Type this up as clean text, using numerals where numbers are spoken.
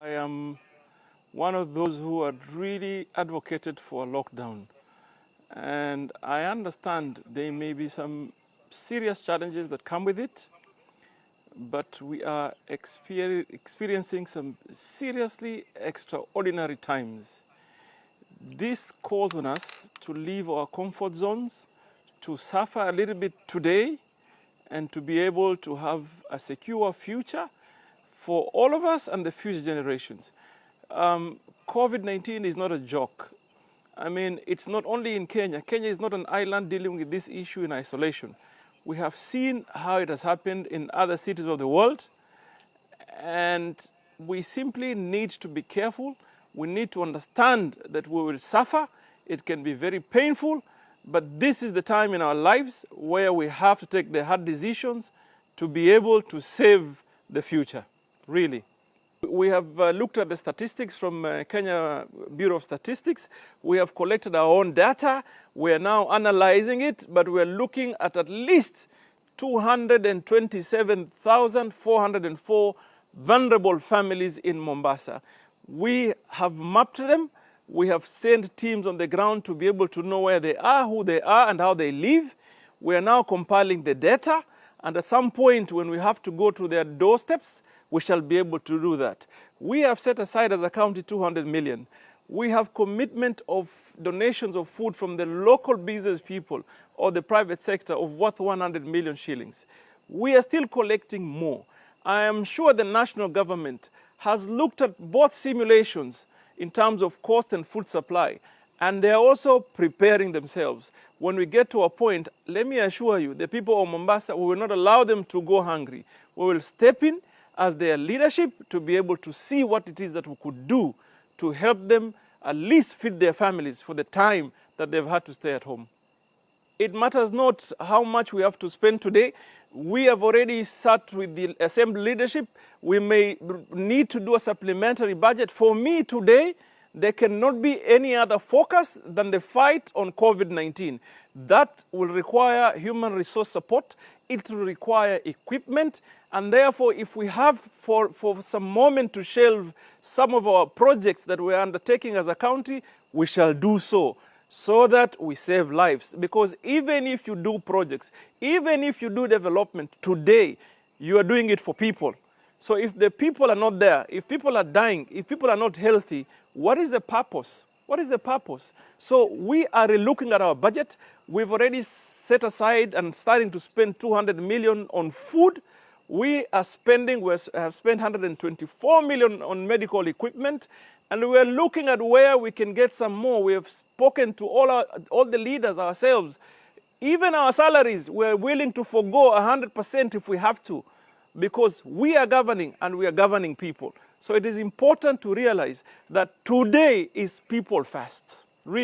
I am one of those who had really advocated for a lockdown. And I understand there may be some serious challenges that come with it, but we are experiencing some seriously extraordinary times. This calls on us to leave our comfort zones, to suffer a little bit today, and to be able to have a secure future for all of us and the future generations. COVID-19 is not a joke. I mean, it's not only in Kenya. Kenya is not an island dealing with this issue in isolation. We have seen how it has happened in other cities of the world, and we simply need to be careful. We need to understand that we will suffer. It can be very painful, but this is the time in our lives where we have to take the hard decisions to be able to save the future, really. We have looked at the statistics from Kenya Bureau of Statistics. We have collected our own data. We are now analyzing it, but we are looking at least 227,404 vulnerable families in Mombasa. We have mapped them. We have sent teams on the ground to be able to know where they are, who they are, and how they live. We are now compiling the data, and at some point when we have to go to their doorsteps, we shall be able to do that. We have set aside as a county 200 million. We have commitment of donations of food from the local business people or the private sector of worth 100 million shillings. We are still collecting more. I am sure the national government has looked at both simulations in terms of cost and food supply, and they are also preparing themselves. When we get to a point, let me assure you, the people of Mombasa, we will not allow them to go hungry. We will step in as their leadership to be able to see what it is that we could do to help them at least feed their families for the time that they've had to stay at home. It matters not how much we have to spend today. We have already sat with the Assembly leadership. We may need to do a supplementary budget. For me today, there cannot be any other focus than the fight on COVID-19. That will require human resource support. It will require equipment. And therefore, if we have for some moment to shelve some of our projects that we are undertaking as a county, we shall do so that we save lives. Because even if you do projects, even if you do development today, you are doing it for people. So if the people are not there, if people are dying, if people are not healthy, what is the purpose? What is the purpose? So we are relooking at our budget. We've already set aside and starting to spend 200 million on food. We have spent 124 million on medical equipment, and we are looking at where we can get some more. We have spoken to all the leaders ourselves. Even our salaries, we're willing to forego 100% if we have to, because we are governing and we are governing people. So it is important to realize that today is people first, really.